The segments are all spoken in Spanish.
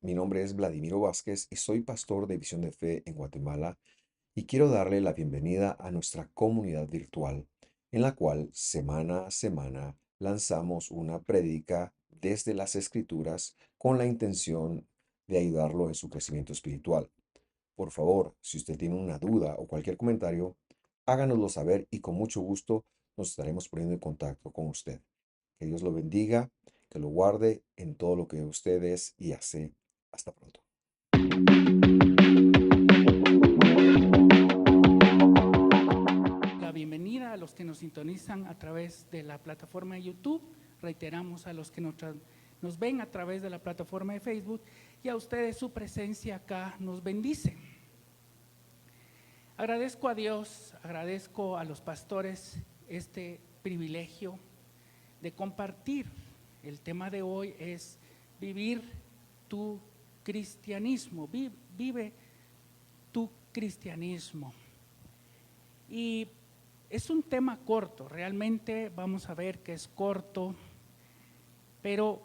Mi nombre es Vladimiro Vázquez y soy pastor de Visión de Fe en Guatemala y quiero darle la bienvenida a nuestra comunidad virtual, en la cual semana a semana lanzamos una prédica desde las Escrituras con la intención de ayudarlo en su crecimiento espiritual. Por favor, si usted tiene una duda o cualquier comentario, háganoslo saber y con mucho gusto nos estaremos poniendo en contacto con usted. Que Dios lo bendiga, que lo guarde en todo lo que usted es y hace. Hasta pronto. La bienvenida a los que nos sintonizan a través de la plataforma de YouTube. Reiteramos a los que nos ven a través de la plataforma de Facebook y a ustedes su presencia acá nos bendice. Agradezco a Dios, agradezco a los pastores este privilegio de compartir. El tema de hoy es vivir tu cristianismo, vive tu cristianismo. Y es un tema corto, realmente vamos a ver que es corto, pero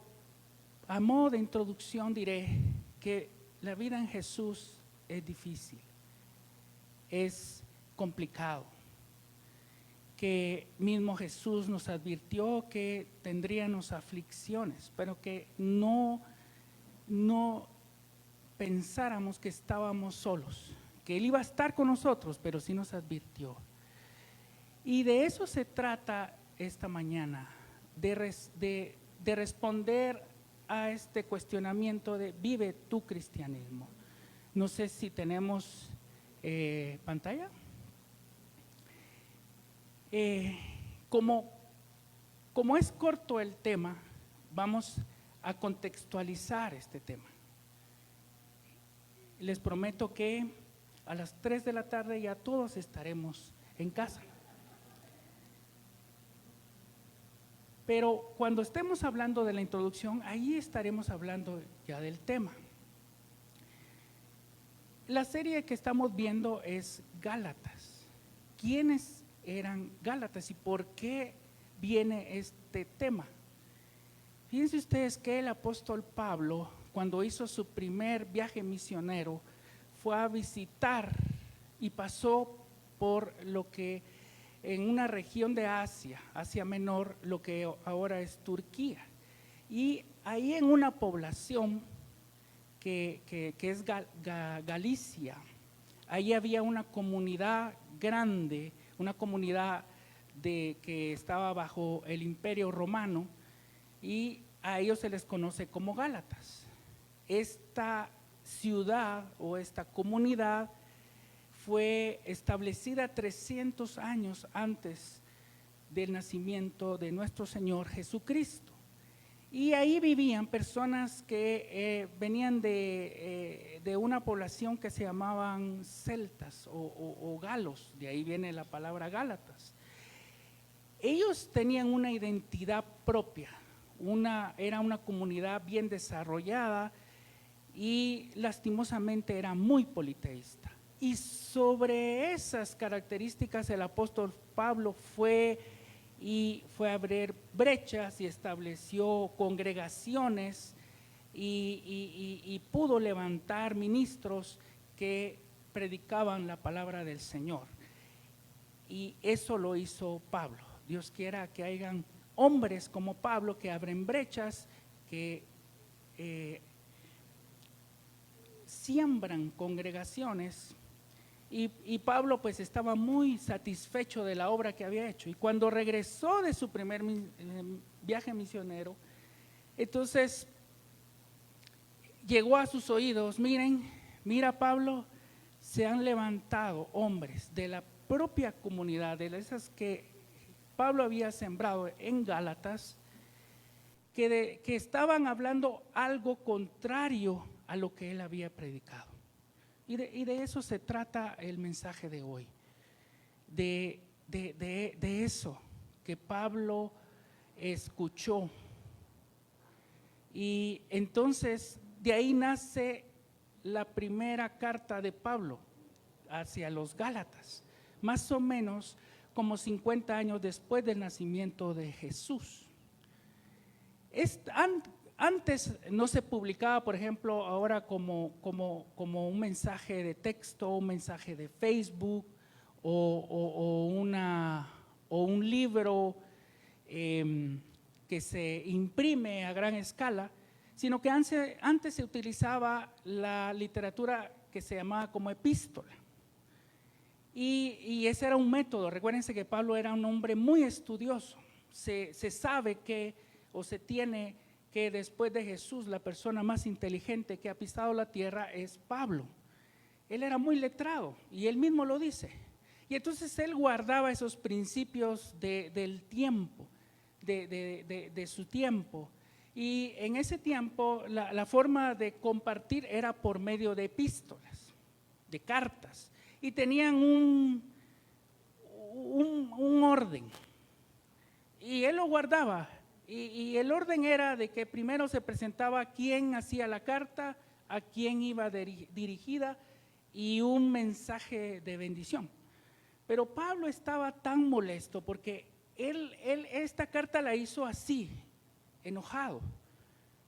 a modo de introducción diré que la vida en Jesús es difícil, es complicado, que mismo Jesús nos advirtió que tendríamos aflicciones, pero que no pensáramos que estábamos solos, que Él iba a estar con nosotros, pero sí nos advirtió. Y de eso se trata esta mañana, de responder a este cuestionamiento de vive tu cristianismo. No sé si tenemos pantalla. Como es corto el tema, vamos a contextualizar este tema. Les prometo que a las 3 de la tarde ya todos estaremos en casa. Pero cuando estemos hablando de la introducción, ahí estaremos hablando ya del tema. La serie que estamos viendo es Gálatas. ¿Quiénes eran Gálatas y por qué viene este tema? Fíjense ustedes que el apóstol Pablo, cuando hizo su primer viaje misionero, fue a visitar y pasó por lo que en una región de Asia Menor, lo que ahora es Turquía. Y ahí en una población que es Galicia, ahí había una comunidad grande, una comunidad que estaba bajo el Imperio Romano y a ellos se les conoce como Gálatas. Esta ciudad o esta comunidad fue establecida 300 años antes del nacimiento de nuestro Señor Jesucristo. Y ahí vivían personas que venían de una población que se llamaban celtas o galos, de ahí viene la palabra Gálatas. Ellos tenían una identidad propia, era una comunidad bien desarrollada y lastimosamente era muy politeísta. Y sobre esas características el apóstol Pablo fue a abrir brechas y estableció congregaciones y pudo levantar ministros que predicaban la palabra del Señor. Y eso lo hizo Pablo. Dios quiera que hayan hombres como Pablo que abren brechas, que siembran congregaciones. Y Pablo pues estaba muy satisfecho de la obra que había hecho. Y cuando regresó de su primer viaje misionero, entonces llegó a sus oídos, mira Pablo, se han levantado hombres de la propia comunidad, de esas que Pablo había sembrado en Gálatas, que estaban hablando algo contrario a lo que él había predicado. Y de eso se trata el mensaje de hoy, de eso que Pablo escuchó. Y entonces de ahí nace la primera carta de Pablo hacia los Gálatas, más o menos como 50 años después del nacimiento de Jesús. antes no se publicaba, por ejemplo, ahora como un mensaje de texto, un mensaje de Facebook o un libro que se imprime a gran escala, sino que antes se utilizaba la literatura que se llamaba como epístola. Y ese era un método. Recuérdense que Pablo era un hombre muy estudioso. Se sabe que, o se tiene que después de Jesús, la persona más inteligente que ha pisado la tierra es Pablo. Él era muy letrado y él mismo lo dice. Y entonces él guardaba esos principios del tiempo, de su tiempo. Y en ese tiempo la forma de compartir era por medio de epístolas, de cartas. Y tenían un orden. Y él lo guardaba. Y el orden era de que primero se presentaba quién hacía la carta, a quién iba dirigida y un mensaje de bendición. Pero Pablo estaba tan molesto porque él esta carta la hizo así, enojado,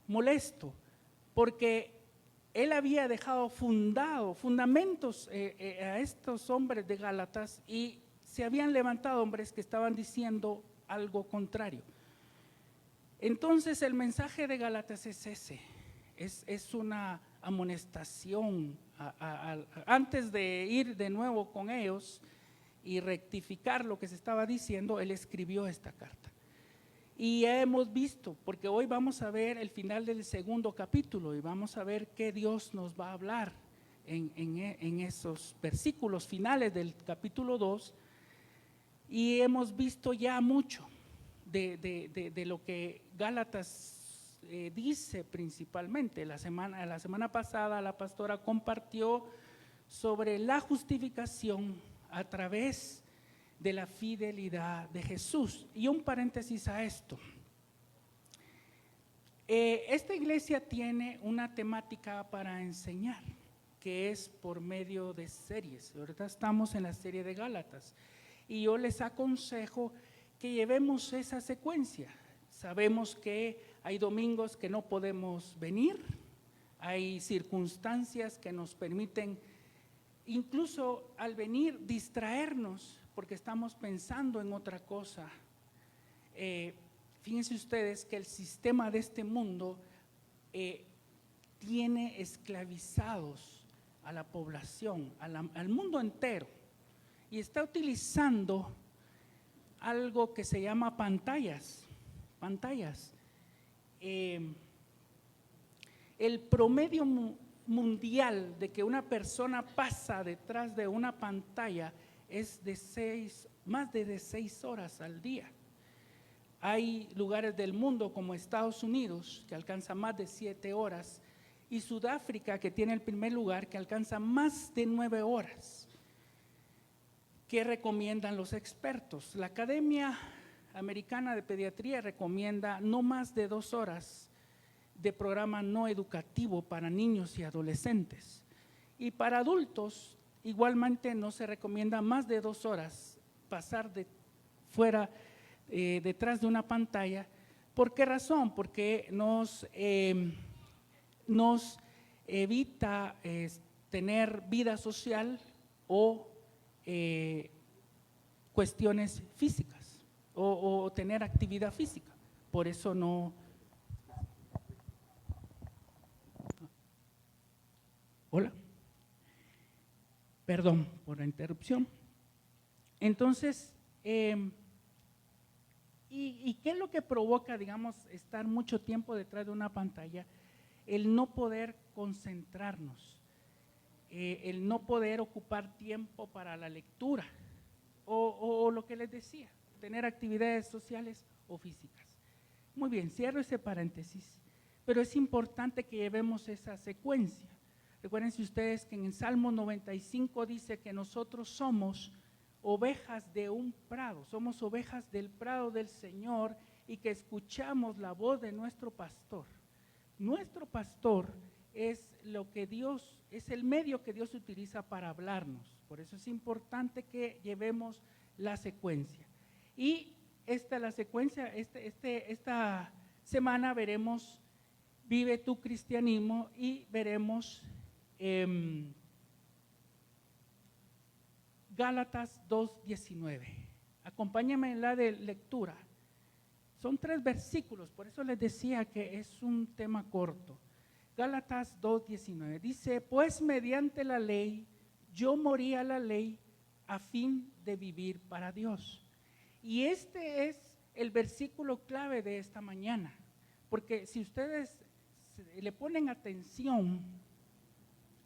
molesto, porque él había dejado fundamentos a estos hombres de Gálatas y se habían levantado hombres que estaban diciendo algo contrario. Entonces el mensaje de Gálatas es ese, es una amonestación antes de ir de nuevo con ellos y rectificar lo que se estaba diciendo. Él escribió esta carta. Y ya hemos visto, porque hoy vamos a ver el final del segundo capítulo y vamos a ver qué Dios nos va a hablar en esos versículos finales del capítulo 2. Y hemos visto ya mucho de lo que Gálatas dice principalmente. La semana pasada la pastora compartió sobre la justificación a través de la fidelidad de Jesús. Y un paréntesis a esto. Esta iglesia tiene una temática para enseñar, que es por medio de series. Ahorita estamos en la serie de Gálatas y yo les aconsejo que llevemos esa secuencia. Sabemos que hay domingos que no podemos venir, hay circunstancias que nos permiten incluso al venir distraernos porque estamos pensando en otra cosa. Fíjense ustedes que el sistema de este mundo tiene esclavizados a la población, al mundo entero, y está utilizando algo que se llama pantallas. El promedio mundial de que una persona pasa detrás de una pantalla es de más de 6 horas al día. Hay lugares del mundo como Estados Unidos que alcanza más de 7 horas y Sudáfrica, que tiene el primer lugar, que alcanza más de 9 horas. ¿Qué recomiendan los expertos? La Academia Americana de Pediatría recomienda no más de 2 horas de programa no educativo para niños y adolescentes. Y para adultos, igualmente no se recomienda más de 2 horas pasar detrás de una pantalla. ¿Por qué razón? Porque nos evita tener vida social o cuestiones físicas o tener actividad física. Por eso no. Hola. Perdón por la interrupción. Entonces, ¿y qué es lo que provoca, digamos, estar mucho tiempo detrás de una pantalla? El no poder concentrarnos, el no poder ocupar tiempo para la lectura o lo que les decía, tener actividades sociales o físicas. Muy bien, cierro ese paréntesis, pero es importante que llevemos esa secuencia. Recuérdense ustedes que en el Salmo 95 dice que nosotros somos ovejas de un prado, somos ovejas del prado del Señor y que escuchamos la voz de nuestro pastor. Nuestro pastor es es el medio que Dios utiliza para hablarnos. Por eso es importante que llevemos la secuencia. Y esta secuencia, esta semana veremos vive tu cristianismo y veremos Gálatas 2:19. Acompáñame en la de lectura. Son 3 versículos, por eso les decía que es un tema corto. Gálatas 2:19 dice: pues mediante la ley yo morí a la ley a fin de vivir para Dios. Y este es el versículo clave de esta mañana, porque si ustedes le ponen atención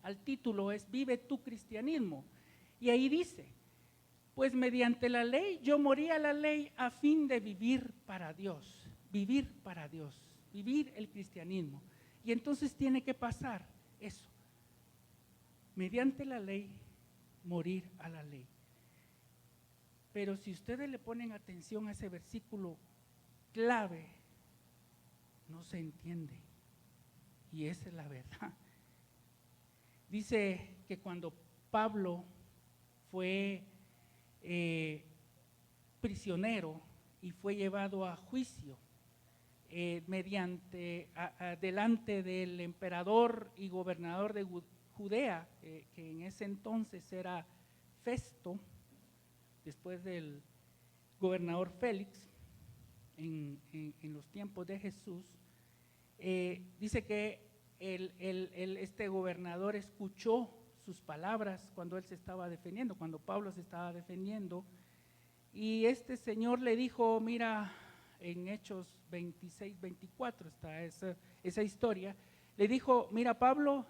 al título, es Vive tu cristianismo, y ahí dice: pues mediante la ley yo morí a la ley a fin de vivir para Dios, vivir para Dios, vivir el cristianismo. Y entonces tiene que pasar eso, mediante la ley, morir a la ley. Pero si ustedes le ponen atención a ese versículo clave, no se entiende. Y esa es la verdad. Dice que cuando Pablo fue prisionero y fue llevado a juicio delante del emperador y gobernador de Judea, que en ese entonces era Festo, después del gobernador Félix, en los tiempos de Jesús, dice que este gobernador escuchó sus palabras cuando él se estaba defendiendo, cuando Pablo se estaba defendiendo, y este señor le dijo, mira, en Hechos 26, 24 está esa historia, le dijo: mira, Pablo,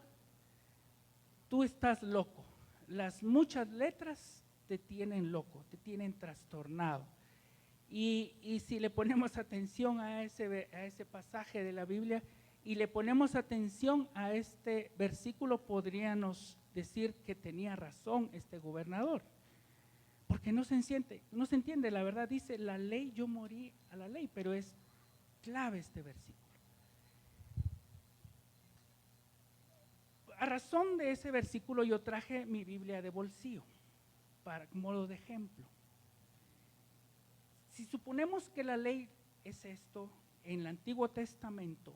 tú estás loco, las muchas letras te tienen loco, te tienen trastornado. Y si le ponemos atención a ese pasaje de la Biblia y le ponemos atención a este versículo, podríamos decir que tenía razón este gobernador, porque no se entiende, la verdad. Dice la ley, yo morí a la ley, pero es clave este versículo. A razón de ese versículo yo traje mi Biblia de bolsillo para modo de ejemplo. Si suponemos que la ley es esto, en el Antiguo Testamento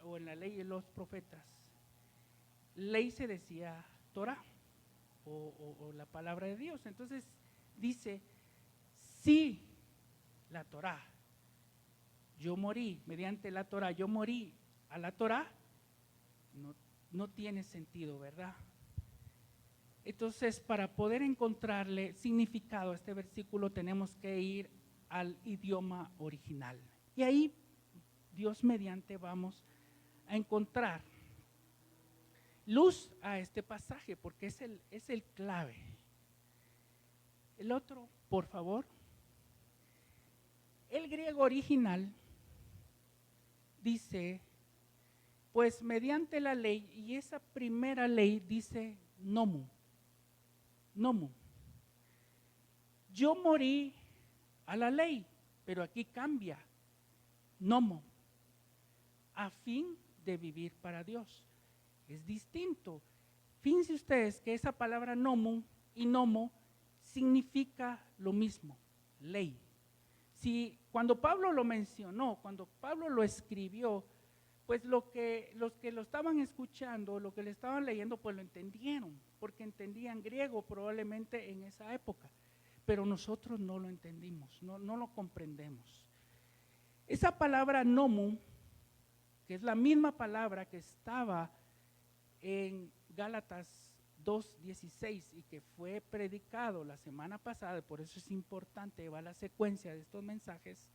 o en la ley de los profetas, ley se decía Torah o la palabra de Dios. Entonces dice, si la Torah, yo morí mediante la Torah, yo morí a la Torah, no tiene sentido, ¿verdad? Entonces, para poder encontrarle significado a este versículo, tenemos que ir al idioma original. Y ahí, Dios mediante, vamos a encontrar luz a este pasaje, porque es el clave. El otro, por favor. El griego original dice, pues mediante la ley, y esa primera ley dice nomu. Nomu. Yo morí a la ley, pero aquí cambia. Nomo. A fin de vivir para Dios. Es distinto. Fíjense ustedes que esa palabra nomu y nomo significa lo mismo, ley. Si cuando Pablo lo mencionó, cuando Pablo lo escribió, pues los que lo estaban escuchando, lo que le estaban leyendo, pues lo entendieron, porque entendían griego probablemente en esa época, pero nosotros no lo entendimos, no lo comprendemos. Esa palabra nomu, que es la misma palabra que estaba en Gálatas 2:16 y que fue predicado la semana pasada, por eso es importante, va la secuencia de estos mensajes,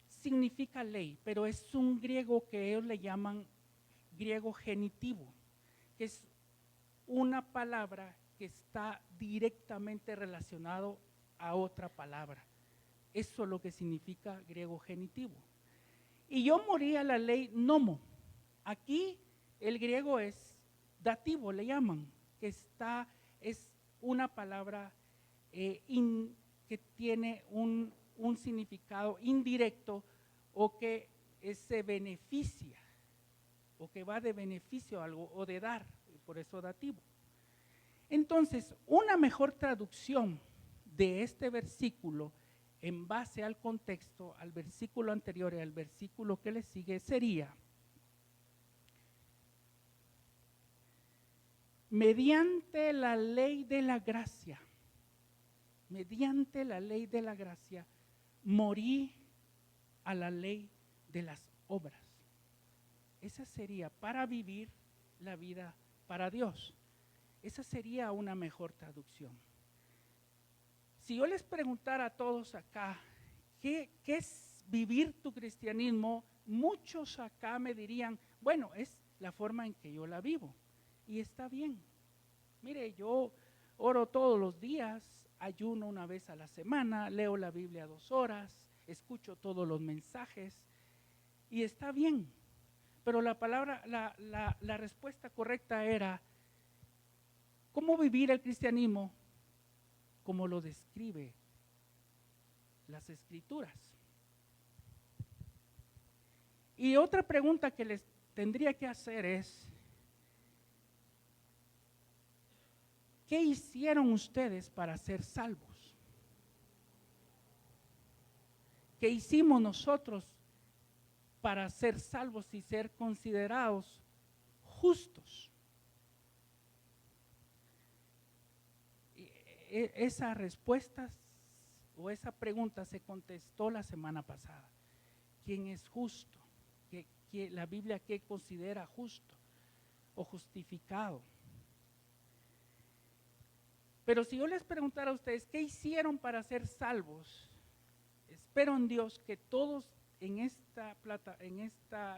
significa ley, pero es un griego que ellos le llaman griego genitivo, que es una palabra que está directamente relacionado a otra palabra. Eso es lo que significa griego genitivo. Y yo morí a la ley nomo. Aquí el griego es dativo, le llaman, que es una palabra que tiene un significado indirecto o que se beneficia o que va de beneficio a algo o de dar, por eso dativo. Entonces, una mejor traducción de este versículo en base al contexto, al versículo anterior y al versículo que le sigue, sería: mediante la ley de la gracia, mediante la ley de la gracia, morí a la ley de las obras. Esa sería para vivir la vida para Dios. Esa sería una mejor traducción. Si yo les preguntara a todos acá, ¿qué es vivir tu cristianismo? Muchos acá me dirían, bueno, es la forma en que yo la vivo. Y está bien. Mire, yo oro todos los días, ayuno una vez a la semana, leo la Biblia 2 horas, escucho todos los mensajes y está bien. Pero la respuesta correcta era: ¿cómo vivir el cristianismo? Como lo describe las Escrituras. Y otra pregunta que les tendría que hacer es: ¿qué hicieron ustedes para ser salvos? ¿Qué hicimos nosotros para ser salvos y ser considerados justos? Esa respuesta o esa pregunta se contestó la semana pasada. ¿Quién es justo? La Biblia, ¿qué considera justo o justificado? Pero si yo les preguntara a ustedes, ¿qué hicieron para ser salvos? Espero en Dios que todos en esta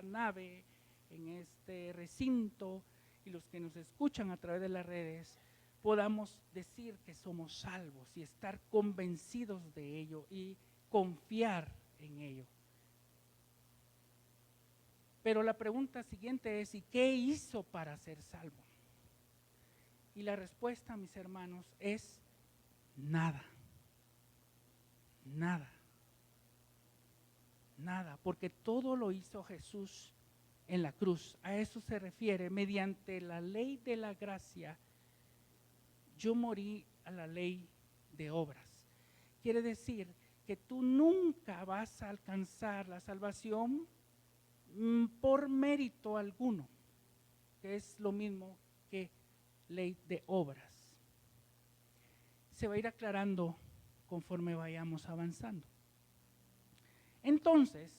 nave, en este recinto, y los que nos escuchan a través de las redes, podamos decir que somos salvos y estar convencidos de ello y confiar en ello. Pero la pregunta siguiente es: ¿y qué hizo para ser salvo? Y la respuesta, mis hermanos, es nada. Nada. Nada, porque todo lo hizo Jesús en la cruz. A eso se refiere: mediante la ley de la gracia, yo morí a la ley de obras. Quiere decir que tú nunca vas a alcanzar la salvación por mérito alguno, que es lo mismo que ley de obras. Se va a ir aclarando conforme vayamos avanzando. Entonces,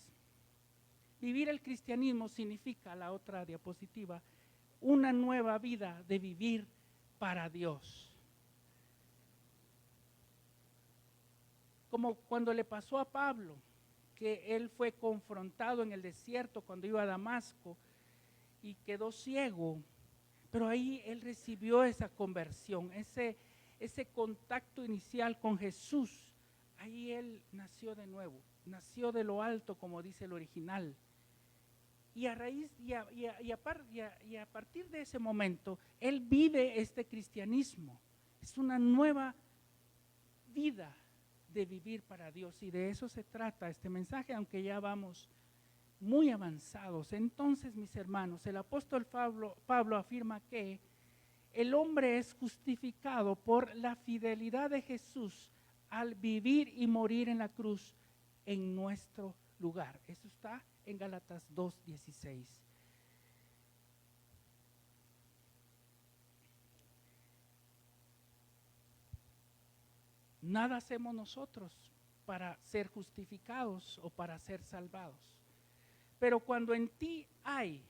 vivir el cristianismo significa, la otra diapositiva, una nueva vida de vivir para Dios. Como cuando le pasó a Pablo, que él fue confrontado en el desierto cuando iba a Damasco y quedó ciego, pero ahí él recibió esa conversión, ese contacto inicial con Jesús. Ahí él nació de nuevo, nació de lo alto, como dice el original. Y a partir de ese momento, él vive este cristianismo. Es una nueva vida de vivir para Dios, y de eso se trata este mensaje, aunque ya vamos muy avanzados. Entonces, mis hermanos, el apóstol Pablo afirma que el hombre es justificado por la fidelidad de Jesús al vivir y morir en la cruz en nuestro lugar. Eso está en Gálatas 2:16. Nada hacemos nosotros para ser justificados o para ser salvados. Pero cuando en ti hay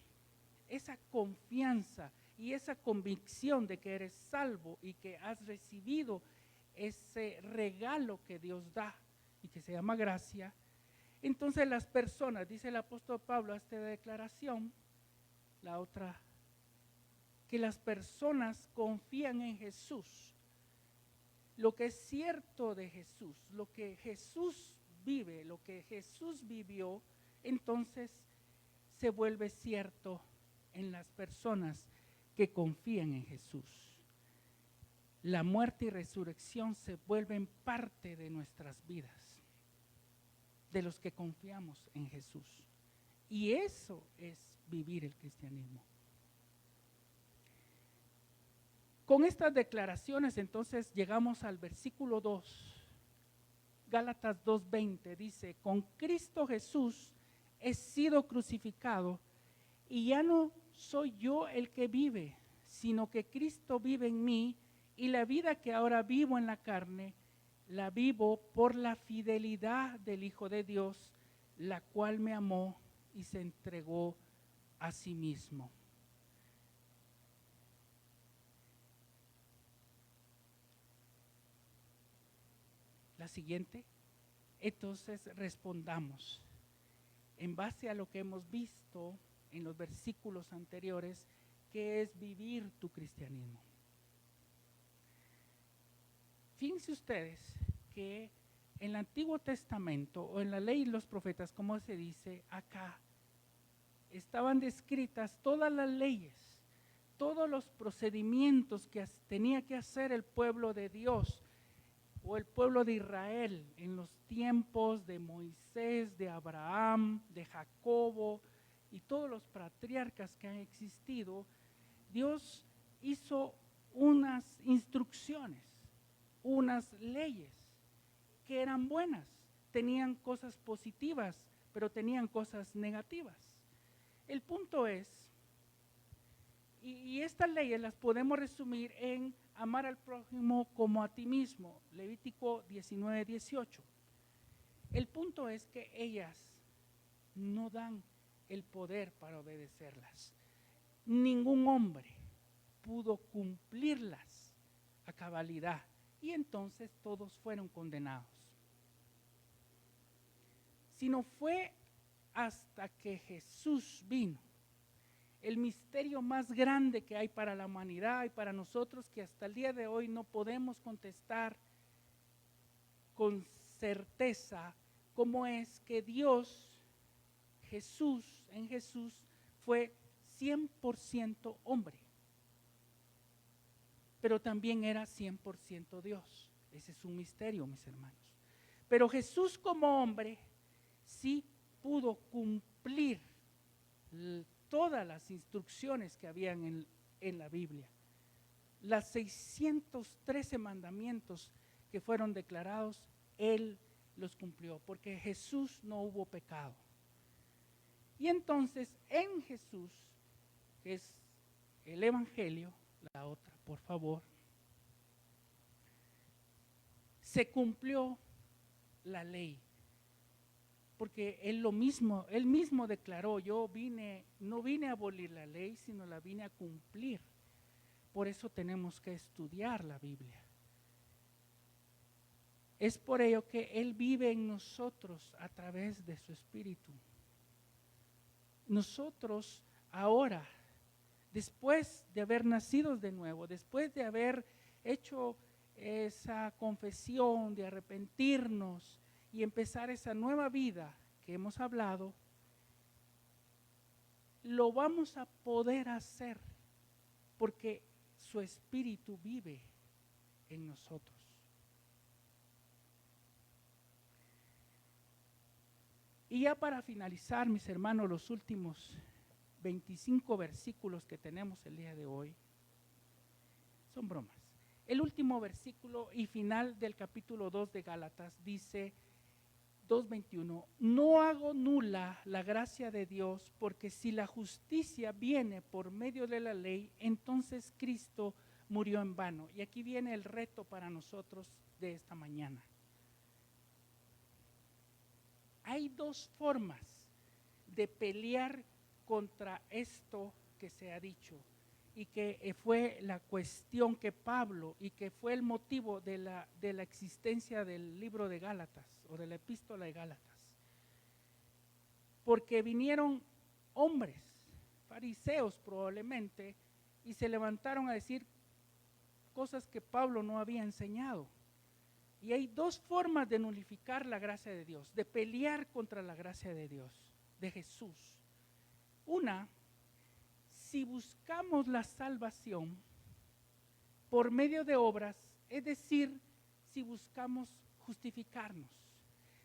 esa confianza y esa convicción de que eres salvo y que has recibido ese regalo que Dios da y que se llama gracia, entonces las personas, dice el apóstol Pablo a esta declaración, la otra, que las personas confían en Jesús. Lo que es cierto de Jesús, lo que Jesús vive, lo que Jesús vivió, entonces se vuelve cierto en las personas que confían en Jesús. La muerte y resurrección se vuelven parte de nuestras vidas, de los que confiamos en Jesús. Y eso es vivir el cristianismo. Con estas declaraciones, entonces, llegamos al versículo 2 Gálatas 2:20 dice, con Cristo Jesús he sido crucificado y ya no soy yo el que vive, sino que Cristo vive en mí, y la vida que ahora vivo en la carne, la vivo por la fidelidad del Hijo de Dios, la cual me amó y se entregó a sí mismo. La siguiente. Entonces respondamos, en base a lo que hemos visto en los versículos anteriores, ¿qué es vivir tu cristianismo? Fíjense ustedes que en el Antiguo Testamento o en la ley y los profetas, como se dice acá, estaban descritas todas las leyes, todos los procedimientos que tenía que hacer el pueblo de Dios o el pueblo de Israel en los tiempos de Moisés, de Abraham, de Jacobo y todos los patriarcas que han existido. Dios hizo unas instrucciones, unas leyes que eran buenas, tenían cosas positivas, pero tenían cosas negativas. El punto es, y estas leyes las podemos resumir en amar al prójimo como a ti mismo, Levítico 19:18. El punto es que ellas no dan el poder para obedecerlas. Ningún hombre pudo cumplirlas a cabalidad y entonces todos fueron condenados. Sino fue hasta que Jesús vino, el misterio más grande que hay para la humanidad y para nosotros, que hasta el día de hoy no podemos contestar con certeza cómo es que Dios, Jesús, en Jesús fue 100% hombre, pero también era 100% Dios. Ese es un misterio, mis hermanos. Pero Jesús como hombre sí pudo cumplir todas las instrucciones que habían en la Biblia. Las 613 mandamientos que fueron declarados, Él los cumplió, porque Jesús no hubo pecado. Y entonces en Jesús, que es el Evangelio, la otra, por favor, se cumplió la ley. Porque él mismo declaró, no vine a abolir la ley, sino la vine a cumplir. Por eso tenemos que estudiar la Biblia. Es por ello que Él vive en nosotros a través de su Espíritu. Nosotros ahora, después de haber nacido de nuevo, después de haber hecho esa confesión, de arrepentirnos y empezar esa nueva vida que hemos hablado, lo vamos a poder hacer porque su Espíritu vive en nosotros. Y ya para finalizar, mis hermanos, los últimos 25 versículos que tenemos el día de hoy son bromas. El último versículo y final del capítulo 2 de Gálatas dice 2:21, no hago nula la gracia de Dios, porque si la justicia viene por medio de la ley, entonces Cristo murió en vano. Y aquí viene el reto para nosotros de esta mañana. Hay dos formas de pelear contra esto que se ha dicho y que fue la cuestión que Pablo y que fue el motivo de la existencia del libro de Gálatas o de la epístola de Gálatas. Porque vinieron hombres, fariseos probablemente, y se levantaron a decir cosas que Pablo no había enseñado. Y hay dos formas de nulificar la gracia de Dios, de pelear contra la gracia de Dios, de Jesús. Una, si buscamos la salvación por medio de obras, es decir, si buscamos justificarnos.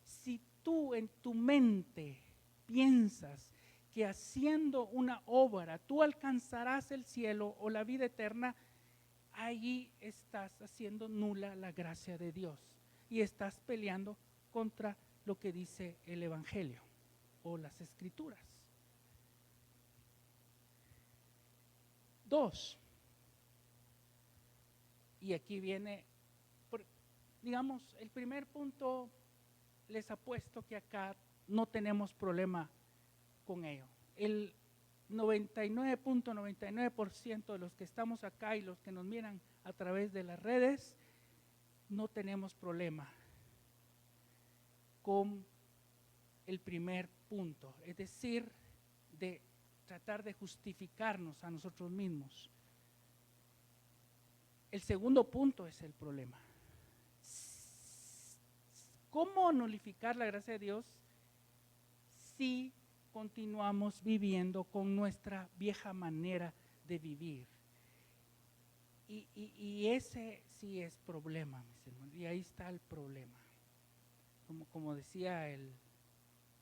Si tú en tu mente piensas que haciendo una obra tú alcanzarás el cielo o la vida eterna, allí estás haciendo nula la gracia de Dios y estás peleando contra lo que dice el Evangelio o las Escrituras. 2. Y aquí viene, digamos, el primer punto, les apuesto que acá no tenemos problema con ello. El 99.99% de los que estamos acá y los que nos miran a través de las redes, no tenemos problema con el primer punto, es decir, de tratar de justificarnos a nosotros mismos. El segundo punto es el problema. ¿Cómo nulificar la gracia de Dios si continuamos viviendo con nuestra vieja manera de vivir? Y ese sí es problema, mis hermanos, y ahí está el problema. Como decía el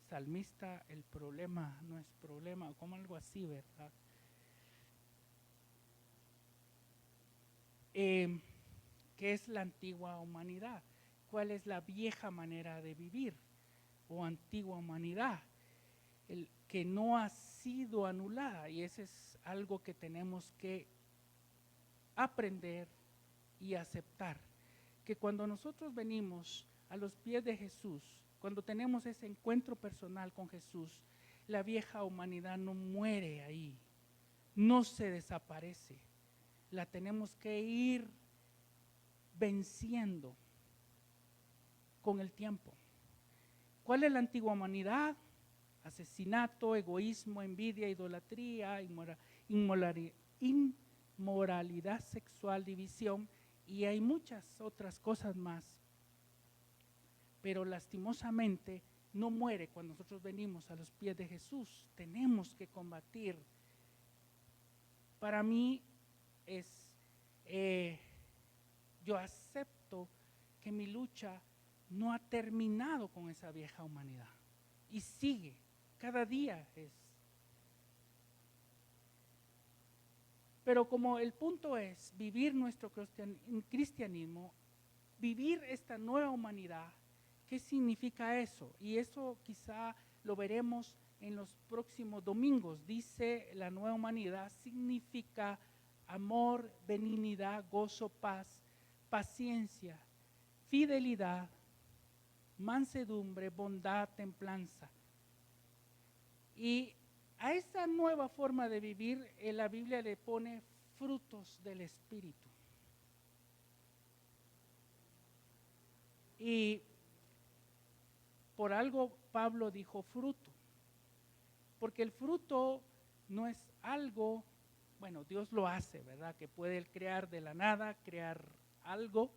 salmista, el problema no es problema, o como algo así, ¿verdad? ¿Qué es la antigua humanidad? ¿Cuál es la vieja manera de vivir o antigua humanidad? El que no ha sido anulada, y ese es algo que tenemos que aprender y aceptar, que cuando nosotros venimos a los pies de Jesús, cuando tenemos ese encuentro personal con Jesús, la vieja humanidad no muere ahí, no se desaparece, la tenemos que ir venciendo con el tiempo. ¿Cuál es la antigua humanidad? Asesinato, egoísmo, envidia, idolatría, inmoralidad sexual, división, y hay muchas otras cosas más. Pero lastimosamente no muere cuando nosotros venimos a los pies de Jesús. Tenemos que combatir. Para mí yo acepto que mi lucha no ha terminado con esa vieja humanidad y sigue, cada día es. Pero como el punto es vivir nuestro cristianismo, vivir esta nueva humanidad, ¿qué significa eso? Y eso quizá lo veremos en los próximos domingos. Dice la nueva humanidad significa amor, benignidad, gozo, paz, paciencia, fidelidad, mansedumbre, bondad, templanza. Y a esa nueva forma de vivir, la Biblia le pone frutos del Espíritu. Y por algo Pablo dijo fruto, porque el fruto no es algo, bueno, Dios lo hace, ¿verdad? Que puede crear de la nada, crear algo,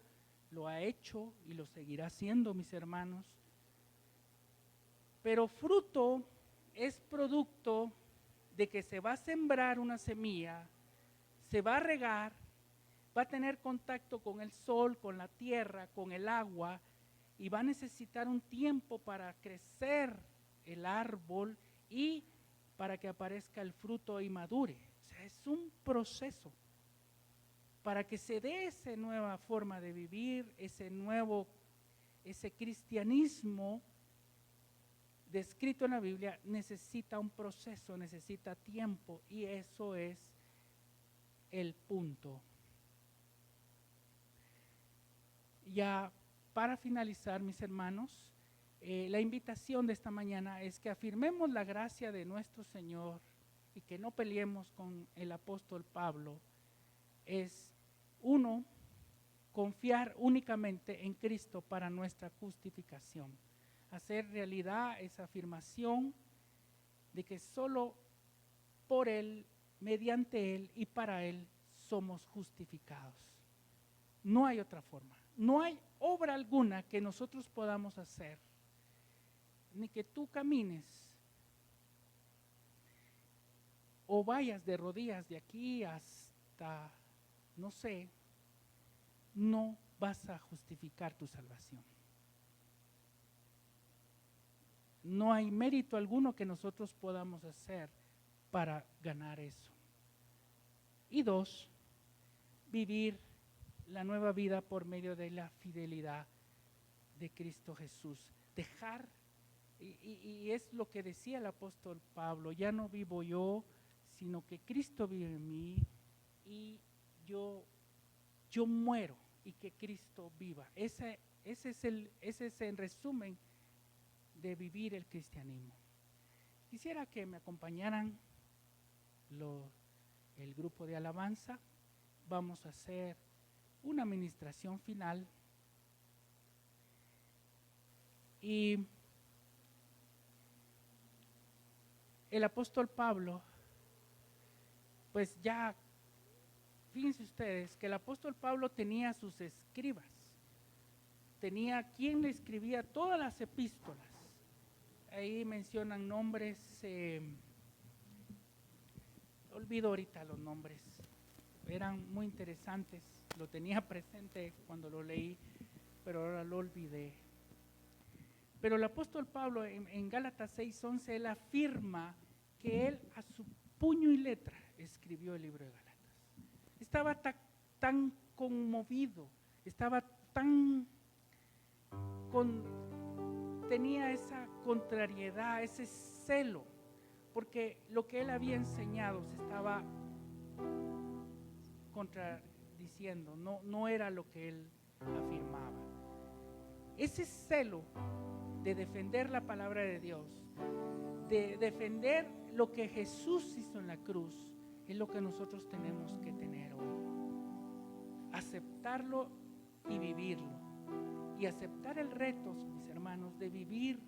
lo ha hecho y lo seguirá haciendo, mis hermanos. Pero fruto es producto de que se va a sembrar una semilla, se va a regar, va a tener contacto con el sol, con la tierra, con el agua, y va a necesitar un tiempo para crecer el árbol y para que aparezca el fruto y madure. O sea, es un proceso para que se dé esa nueva forma de vivir, ese cristianismo descrito en la Biblia. Necesita un proceso, necesita tiempo, y eso es el punto. Ya para finalizar, mis hermanos, la invitación de esta mañana es que afirmemos la gracia de nuestro Señor y que no peleemos con el apóstol Pablo. Es uno, confiar únicamente en Cristo para nuestra justificación. Hacer realidad esa afirmación de que solo por Él, mediante Él y para Él somos justificados. No hay otra forma. No hay obra alguna que nosotros podamos hacer, ni que tú camines o vayas de rodillas de aquí hasta, no sé, no vas a justificar tu salvación. No hay mérito alguno que nosotros podamos hacer para ganar eso. Y dos, vivir la nueva vida por medio de la fidelidad de Cristo Jesús. Dejar, y es lo que decía el apóstol Pablo, ya no vivo yo, sino que Cristo vive en mí y yo muero y que Cristo viva. Ese es en resumen de vivir el cristianismo. Quisiera que me acompañaran el grupo de alabanza. Vamos a hacer una administración final y el apóstol Pablo, pues ya, fíjense ustedes que el apóstol Pablo tenía sus escribas, tenía quien le escribía todas las epístolas. Ahí mencionan nombres, olvido ahorita los nombres, eran muy interesantes, lo tenía presente cuando lo leí, pero ahora lo olvidé. Pero el apóstol Pablo en Gálatas 6:11, él afirma que él a su puño y letra escribió el libro de Gálatas. Estaba tan conmovido, estaba tenía esa contrariedad, ese celo, porque lo que él había enseñado se estaba contradiciendo, no era lo que él afirmaba. Ese celo de defender la palabra de Dios, de defender lo que Jesús hizo en la cruz, es lo que nosotros tenemos que tener hoy. Aceptarlo y vivirlo. Y aceptar el reto, mis hermanos, de vivir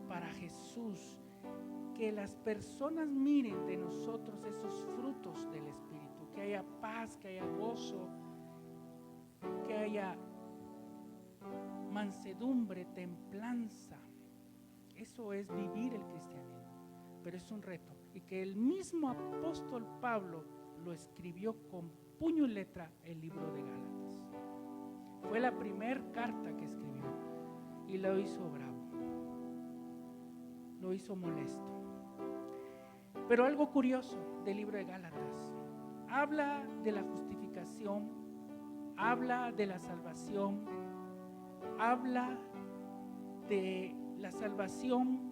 para Jesús. Que las personas miren de nosotros esos frutos del Espíritu. Que haya paz, que haya gozo, que haya mansedumbre, templanza. Eso es vivir el cristianismo, pero es un reto. Y que el mismo apóstol Pablo lo escribió con puño y letra el libro de Gálatas. Fue la primera carta que escribió y lo hizo bravo, lo hizo molesto. Pero algo curioso del libro de Gálatas, habla de la justificación, habla de la salvación, habla de la salvación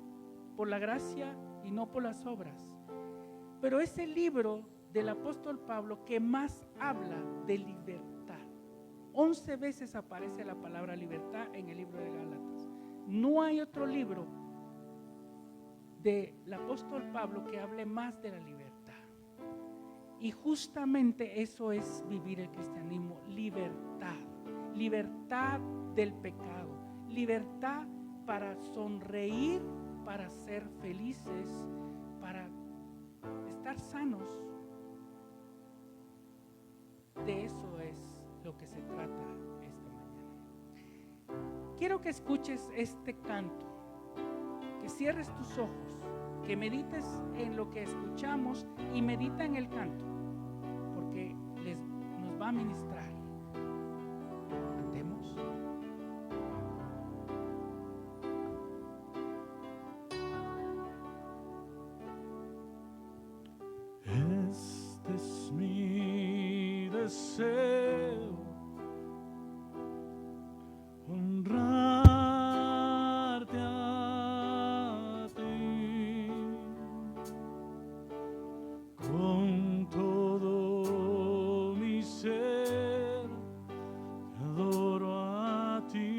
por la gracia y no por las obras. Pero es el libro del apóstol Pablo que más habla de libertad. 11 veces aparece la palabra libertad en el libro de Gálatas. No hay otro libro del apóstol Pablo que hable más de la libertad. Y justamente eso es vivir el cristianismo, libertad. Libertad del pecado, libertad para sonreír, para ser felices, para estar sanos. De eso es lo que se trata esta mañana. Quiero que escuches este canto, que cierres tus ojos, que medites en lo que escuchamos y medita en el canto, porque nos va a ministrar. Cantemos. Este es mi deseo, honrarte a ti con todo mi ser, te adoro a ti.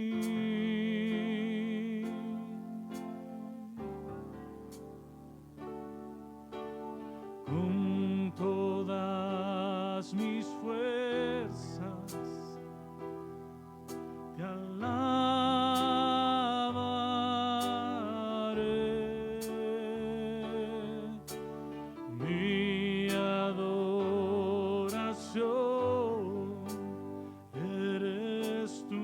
Con todas mis fuerzas te alabaré. Mi adoración eres tú.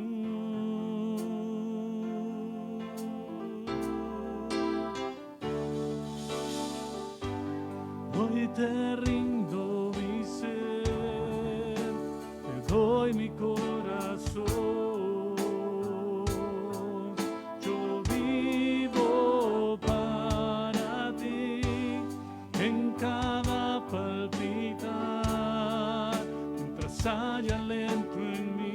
Hoy te rindo mi ser, te doy mi corazón. Yo vivo para ti en cada palpitar, mientras haya aliento en mí.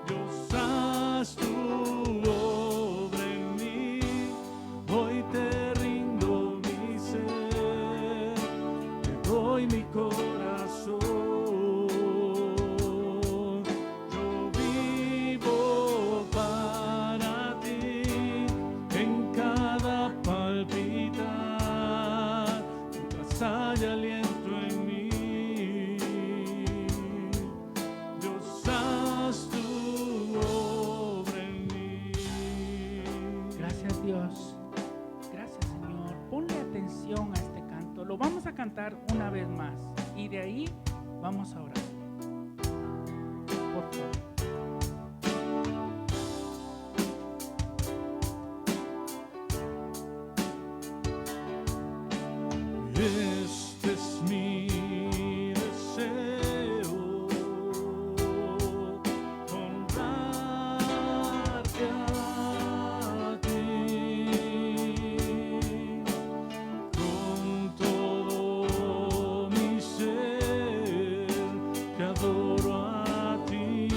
Yo doy mi corazón. Yo vivo para ti en cada palpitar, mientras haya aliento en mí. Dios, haz tu obra en mí. Gracias, Dios. Gracias, Señor. Ponle atención a este canto. Lo vamos a cantar una vez más y de ahí vamos a orar. Por favor. Este es mi deseo, honrarte a ti, con todo mi ser te adoro a ti.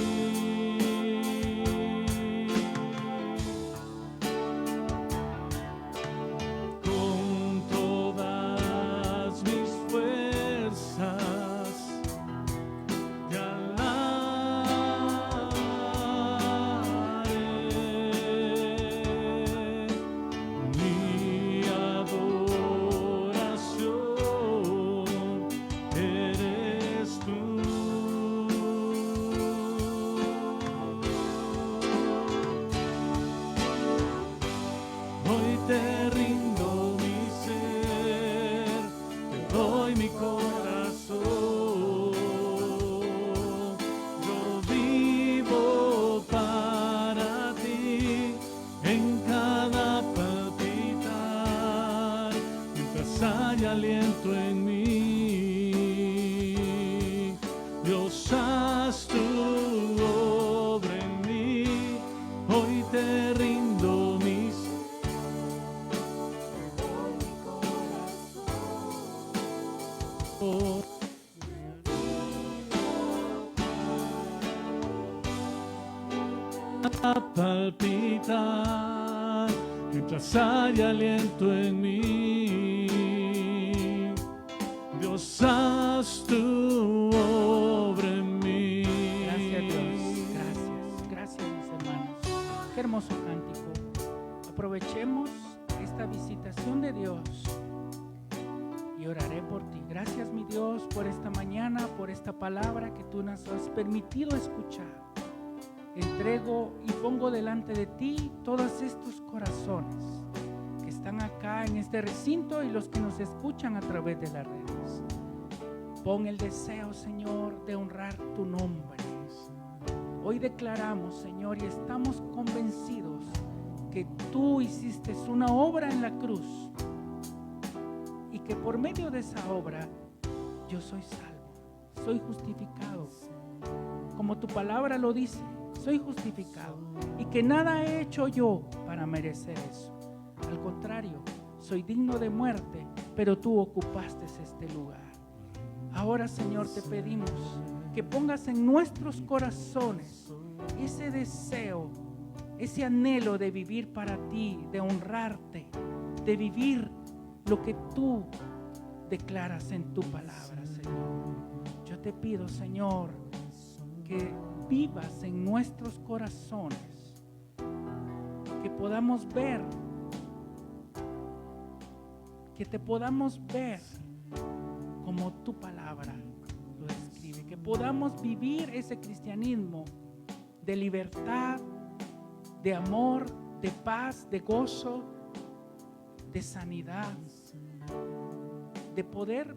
Con todas mis fuerzas te alabaré. Mi adoración eres tú. Hoy te rindo mi ser, te doy mi corazón. Yo vivo para ti en cada palpitar, mientras haya aliento en mí. Dios, haz tu obra en mí. Hoy te rindo mi ser. A palpitar mientras haya aliento en mí. Dios, haz tu obra en mí. Gracias, Dios. Gracias. Gracias, mis hermanos. Qué hermoso cántico. Aprovechemos esta visitación de Dios y oraré por ti. Gracias, mi Dios, por esta mañana, por esta palabra que tú nos has permitido escuchar. Entrego y pongo delante de ti todos estos corazones que están acá en este recinto y los que nos escuchan a través de las redes. Pon el deseo, Señor, de honrar tu nombre. Hoy declaramos, Señor, y estamos convencidos que tú hiciste una obra en la cruz y que por medio de esa obra yo soy salvo, soy justificado, como tu palabra lo dice. Soy justificado y que nada he hecho yo para merecer eso. Al contrario, soy digno de muerte, pero tú ocupaste este lugar. Ahora, Señor, te pedimos que pongas en nuestros corazones ese deseo, ese anhelo de vivir para ti, de honrarte, de vivir lo que tú declaras en tu palabra, Señor. Yo te pido, Señor, que vivas en nuestros corazones, que podamos ver, que te podamos ver como tu palabra lo describe, que podamos vivir ese cristianismo de libertad, de amor, de paz, de gozo, de sanidad, de poder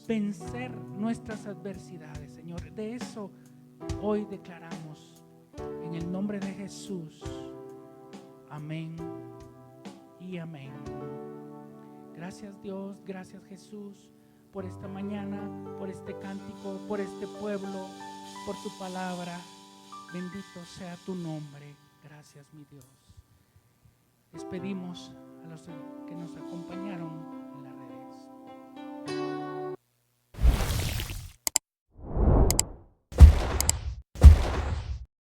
vencer nuestras adversidades, Señor. De eso hoy declaramos en el nombre de Jesús. Amén y amén. Gracias, Dios, gracias, Jesús, por esta mañana, por este cántico, por este pueblo, por tu palabra. Bendito sea tu nombre. Gracias, mi Dios. Les pedimos a los que nos acompañaron